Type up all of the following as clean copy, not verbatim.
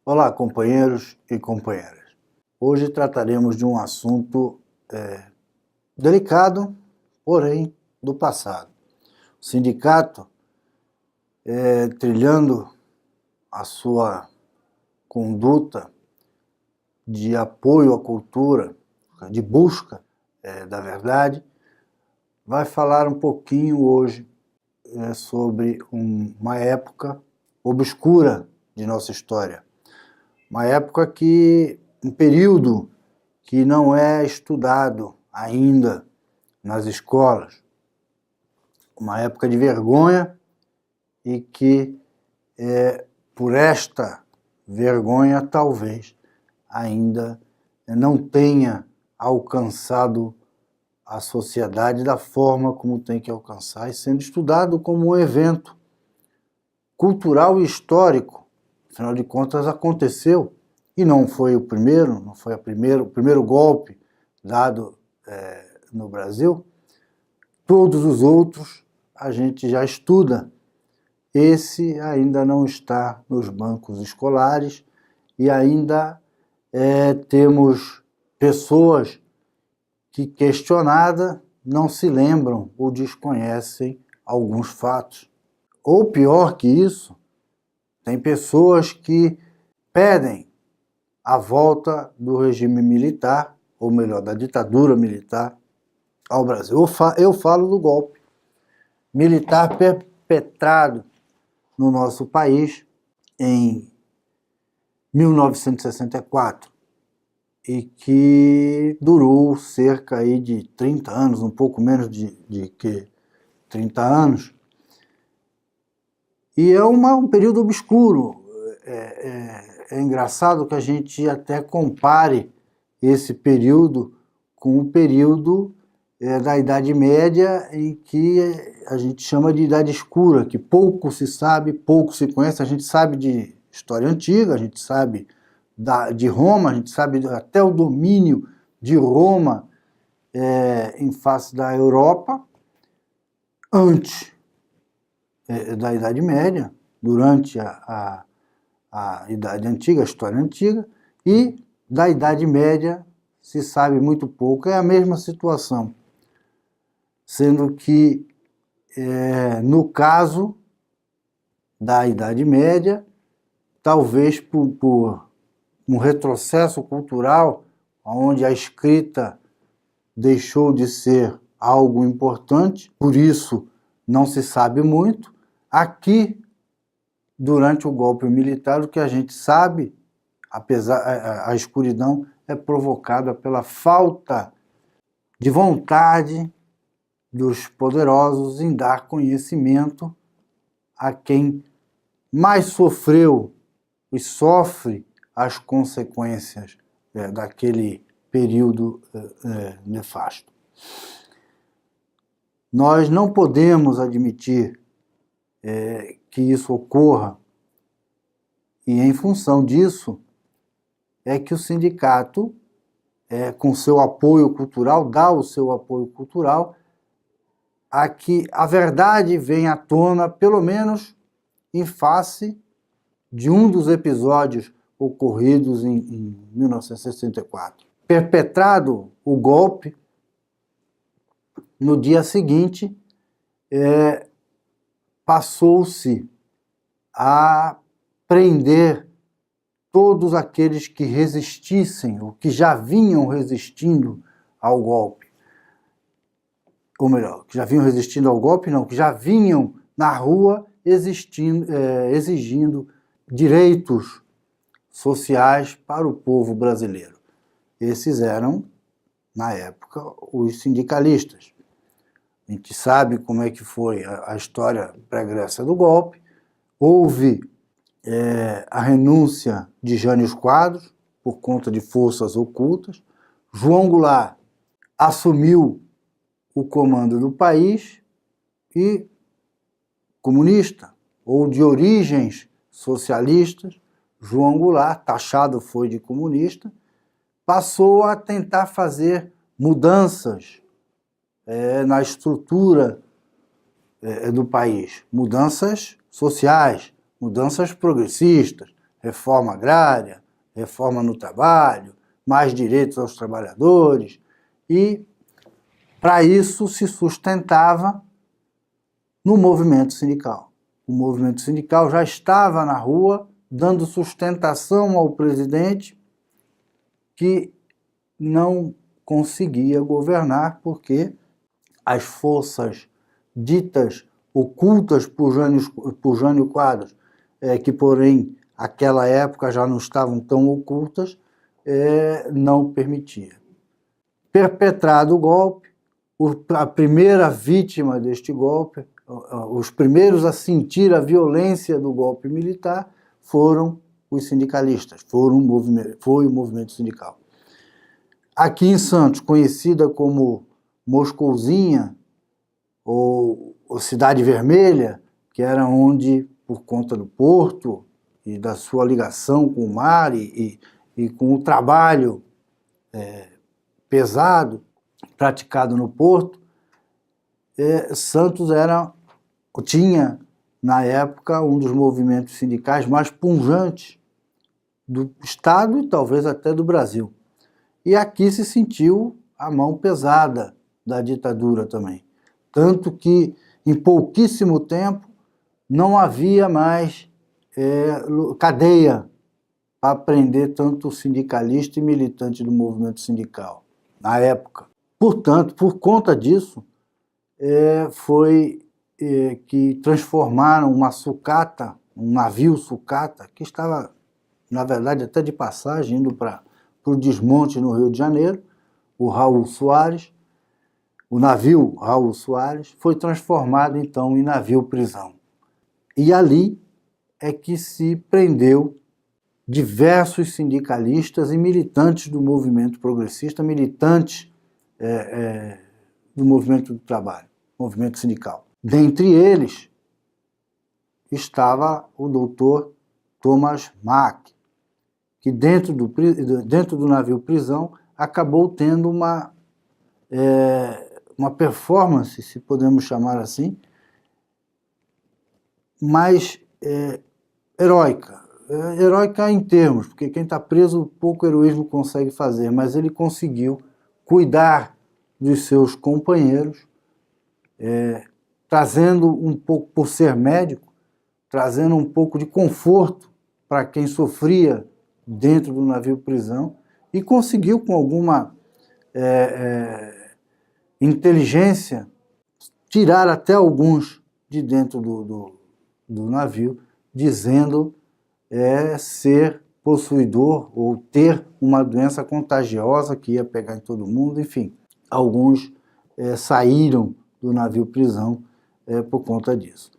Olá, companheiros e companheiras. Hoje trataremos de um assunto delicado, porém do passado. O sindicato, trilhando a sua conduta de apoio à cultura, de busca da verdade, vai falar um pouquinho hoje sobre uma época obscura de nossa história. Uma época um período que não é estudado ainda nas escolas. Uma época de vergonha e que, por esta vergonha, talvez ainda não tenha alcançado a sociedade da forma como tem que alcançar, e sendo estudado como um evento cultural e histórico. Afinal de contas, aconteceu, e não foi o primeiro, não foi o primeiro golpe dado no Brasil. Todos os outros a gente já estuda. Esse ainda não está nos bancos escolares e ainda temos pessoas que, questionadas, não se lembram ou desconhecem alguns fatos. Ou pior que isso, tem pessoas que pedem a volta do regime militar, ou melhor, da ditadura militar ao Brasil. Eu falo do golpe militar perpetrado no nosso país em 1964 e que durou cerca aí de 30 anos, um pouco menos de 30 anos. E é um período obscuro. É engraçado que a gente até compare esse período com o período da Idade Média, em que a gente chama de Idade Escura, que pouco se sabe, pouco se conhece. A gente sabe de história antiga, a gente sabe de Roma, a gente sabe até o domínio de Roma em face da Europa, antes da Idade Média, durante a Idade Antiga, a história antiga, e da Idade Média se sabe muito pouco. É a mesma situação, sendo que, no caso da Idade Média, talvez por um retrocesso cultural, onde a escrita deixou de ser algo importante, por isso não se sabe muito. Aqui, durante o golpe militar, o que a gente sabe, apesar a escuridão, é provocada pela falta de vontade dos poderosos em dar conhecimento a quem mais sofreu e sofre as consequências daquele período nefasto. Nós não podemos admitir que isso ocorra, e em função disso é que o sindicato, com seu apoio cultural, dá o seu apoio cultural a que a verdade venha à tona, pelo menos em face de um dos episódios ocorridos em 1964. Perpetrado o golpe, no dia seguinte, passou-se a prender todos aqueles que resistissem, ou que já vinham resistindo ao golpe. Ou melhor, que já vinham resistindo ao golpe, não, que já vinham na rua exigindo direitos sociais para o povo brasileiro. Esses eram, na época, os sindicalistas. A gente sabe como é que foi a história pregressa do golpe. Houve a renúncia de Jânio Quadros por conta de forças ocultas. João Goulart assumiu o comando do país e, comunista ou de origens socialistas, João Goulart, taxado foi de comunista, passou a tentar fazer mudanças na estrutura do país, mudanças sociais, mudanças progressistas, reforma agrária, reforma no trabalho, mais direitos aos trabalhadores, e para isso se sustentava no movimento sindical. O movimento sindical já estava na rua, dando sustentação ao presidente, que não conseguia governar porque as forças ditas ocultas por Jânio Quadros, que porém naquela época já não estavam tão ocultas, não permitia. Perpetrado o golpe, a primeira vítima deste golpe, os primeiros a sentir a violência do golpe militar foram os sindicalistas, foi o movimento sindical. Aqui em Santos, conhecida como Moscouzinha, ou Cidade Vermelha, que era onde, por conta do porto e da sua ligação com o mar e com o trabalho pesado praticado no porto, Santos tinha, na época, um dos movimentos sindicais mais pujantes do Estado e talvez até do Brasil. E aqui se sentiu a mão pesada da ditadura também. Tanto que, em pouquíssimo tempo, não havia mais cadeia para prender tanto sindicalista e militante do movimento sindical, na época. Portanto, por conta disso, foi que transformaram uma sucata, um navio sucata, que estava, na verdade, até de passagem, indo para o desmonte no Rio de Janeiro, o Raul Soares, o navio Raul Soares, foi transformado então em navio-prisão. E ali é que se prendeu diversos sindicalistas e militantes do movimento progressista, militantes do movimento do trabalho, movimento sindical. Dentre eles estava o doutor Thomas Mack, que dentro do navio prisão acabou tendo uma performance, se podemos chamar assim, mais heróica. Heróica em termos, porque quem está preso pouco heroísmo consegue fazer, mas ele conseguiu cuidar dos seus companheiros, trazendo um pouco, por ser médico, trazendo um pouco de conforto para quem sofria dentro do navio prisão, e conseguiu, com alguma inteligência, tirar até alguns de dentro do navio, dizendo ser possuidor ou ter uma doença contagiosa que ia pegar em todo mundo, enfim. Alguns saíram do navio prisão por conta disso.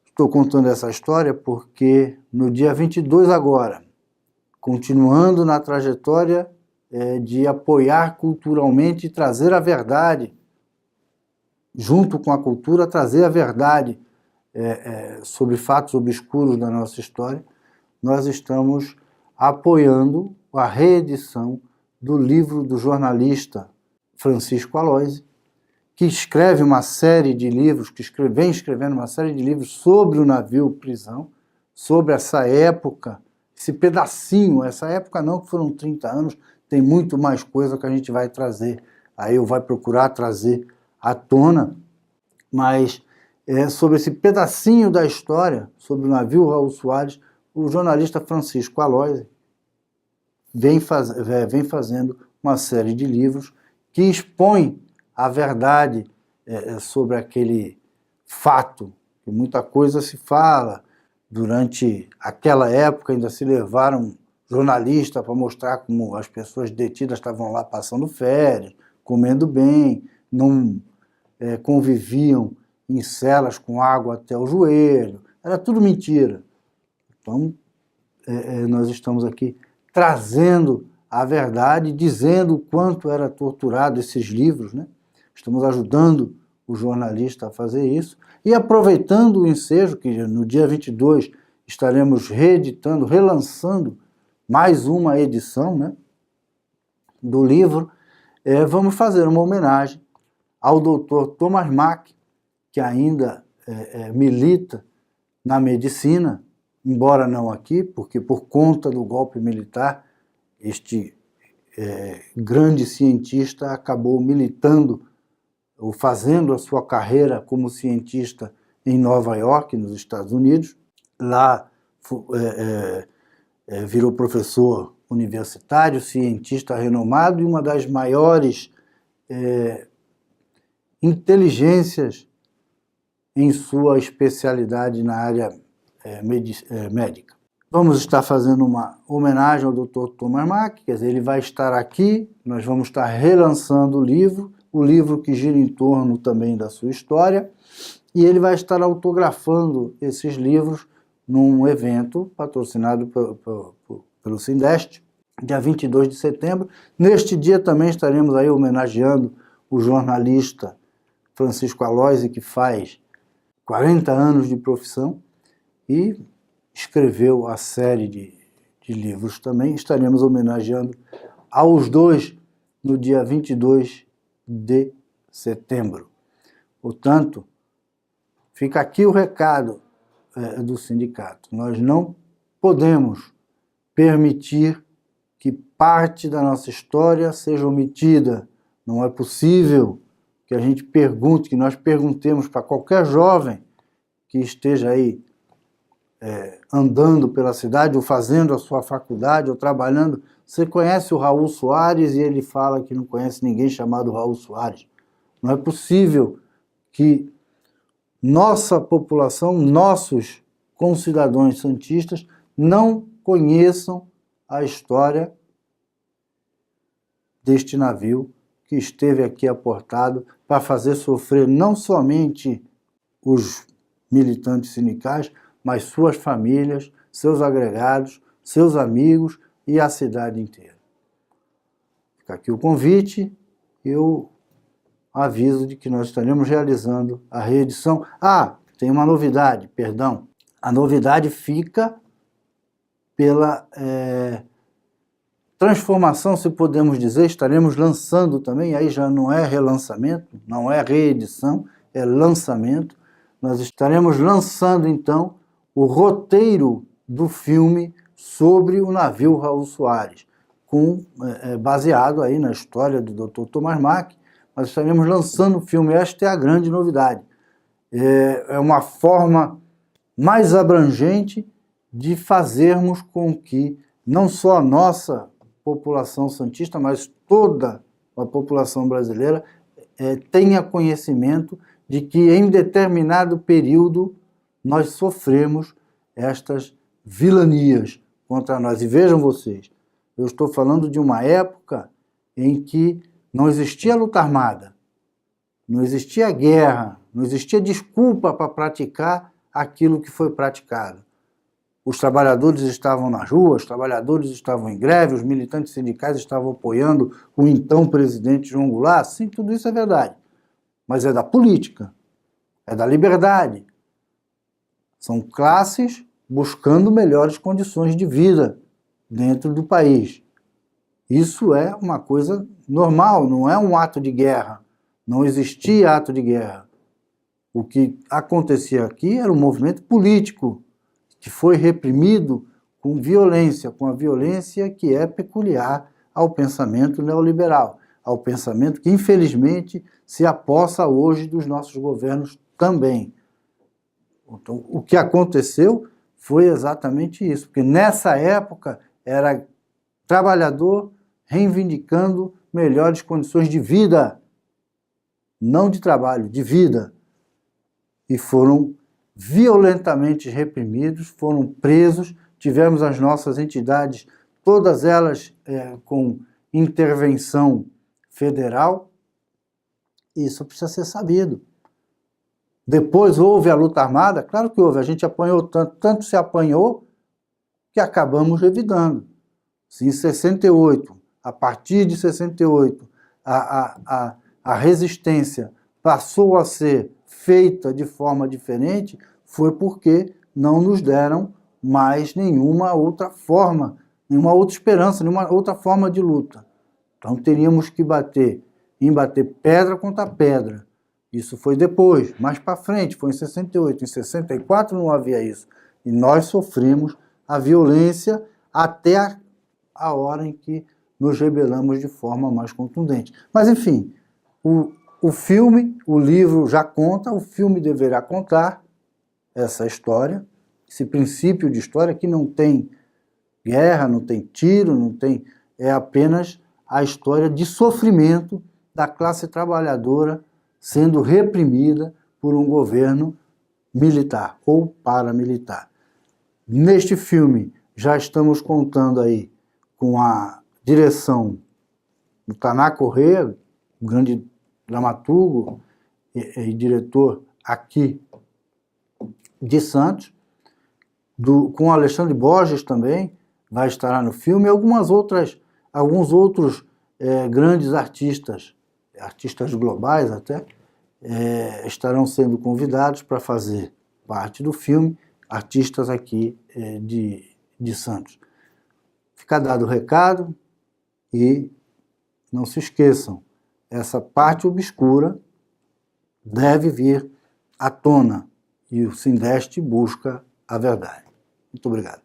Estou contando essa história porque no dia 22 agora, continuando na trajetória de apoiar culturalmente e trazer a verdade, junto com a cultura, trazer a verdade sobre fatos obscuros da nossa história, nós estamos apoiando a reedição do livro do jornalista Francisco Aloisi, que escreve uma série de livros, vem escrevendo uma série de livros sobre o navio prisão, sobre essa época, esse pedacinho, essa época não, que foram 30 anos, tem muito mais coisa que a gente vai trazer, aí eu vou procurar trazer à tona, mas sobre esse pedacinho da história, sobre o navio Raul Soares, o jornalista Francisco Aloisi vem fazendo uma série de livros que expõe a verdade sobre aquele fato, que muita coisa se fala. Durante aquela época ainda se levaram jornalistas para mostrar como as pessoas detidas estavam lá passando férias, comendo bem, não conviviam em celas com água até o joelho, era tudo mentira. Então, nós estamos aqui trazendo a verdade, dizendo o quanto era torturado esses livros, né? Estamos ajudando o jornalista a fazer isso e aproveitando o ensejo, que no dia 22 estaremos reeditando, relançando mais uma edição, né, do livro, vamos fazer uma homenagem ao doutor Thomas Mack, que ainda milita na medicina, embora não aqui, porque por conta do golpe militar, este grande cientista acabou militando ou fazendo a sua carreira como cientista em Nova York, nos Estados Unidos. Lá virou professor universitário, cientista renomado e uma das maiores inteligências em sua especialidade na área médica. Vamos estar fazendo uma homenagem ao Dr. Thomas Mack, quer dizer, ele vai estar aqui, nós vamos estar relançando o livro que gira em torno também da sua história, e ele vai estar autografando esses livros num evento patrocinado pelo Sindeste, dia 22 de setembro. Neste dia também estaremos aí homenageando o jornalista Francisco Aloisi, que faz 40 anos de profissão e escreveu a série de livros também. Estaremos homenageando aos dois no dia 22 de setembro. Portanto, fica aqui o recado do sindicato. Nós não podemos permitir que parte da nossa história seja omitida. Não é possível que a gente pergunte, que nós perguntemos para qualquer jovem que esteja aí andando pela cidade, ou fazendo a sua faculdade, ou trabalhando. Você conhece o Raul Soares? E ele fala que não conhece ninguém chamado Raul Soares. Não é possível que nossa população, nossos concidadãos santistas, não conheçam a história deste navio que esteve aqui aportado para fazer sofrer não somente os militantes sindicais, mas suas famílias, seus agregados, seus amigos e a cidade inteira. Fica aqui o convite, eu aviso de que nós estaremos realizando a reedição. Tem uma novidade, perdão. A novidade fica pela transformação, se podemos dizer, estaremos lançando também, aí já não é relançamento, não é reedição, é lançamento. Nós estaremos lançando, então, o roteiro do filme sobre o navio Raul Soares, baseado aí na história do Dr. Thomas Mack. Nós estaremos lançando o filme, esta é a grande novidade. É uma forma mais abrangente de fazermos com que não só a nossa população santista, mas toda a população brasileira tenha conhecimento de que em determinado período nós sofremos estas vilanias contra nós. E vejam vocês, eu estou falando de uma época em que não existia luta armada, não existia guerra, não existia desculpa para praticar aquilo que foi praticado. Os trabalhadores estavam nas ruas, os trabalhadores estavam em greve, os militantes sindicais estavam apoiando o então presidente João Goulart. Sim, tudo isso é verdade, mas é da política, é da liberdade. São classes buscando melhores condições de vida dentro do país. Isso é uma coisa normal, não é um ato de guerra. Não existia ato de guerra. O que acontecia aqui era um movimento político que foi reprimido com violência, com a violência que é peculiar ao pensamento neoliberal, ao pensamento que, infelizmente, se apossa hoje dos nossos governos também. Então, o que aconteceu foi exatamente isso, porque nessa época era trabalhador reivindicando melhores condições de vida, não de trabalho, de vida. E foram violentamente reprimidos, foram presos, tivemos as nossas entidades, todas elas com intervenção federal. Isso precisa ser sabido. Depois houve a luta armada, claro que houve, a gente apanhou tanto se apanhou que acabamos revidando. Se em 68, a partir de 68, a resistência passou a ser feita de forma diferente, foi porque não nos deram mais nenhuma outra forma, nenhuma outra esperança, nenhuma outra forma de luta. Então teríamos que bater pedra contra pedra. Isso foi depois, mais para frente, foi em 68. Em 64 não havia isso. e nós sofremos a violência até a hora em que nos rebelamos de forma mais contundente. Mas, enfim, o filme, o livro já conta, o filme deverá contar essa história, esse princípio de história que não tem guerra, não tem tiro, não tem... é apenas a história de sofrimento da classe trabalhadora sendo reprimida por um governo militar ou paramilitar. Neste filme, já estamos contando aí com a direção do Taná Corrêa, um grande dramaturgo e diretor aqui de Santos, com o Alexandre Borges também, vai estar lá no filme, e alguns outros grandes artistas globais até, estarão sendo convidados para fazer parte do filme, artistas aqui de Santos. Fica dado o recado e não se esqueçam, essa parte obscura deve vir à tona e o Sindeste busca a verdade. Muito obrigado.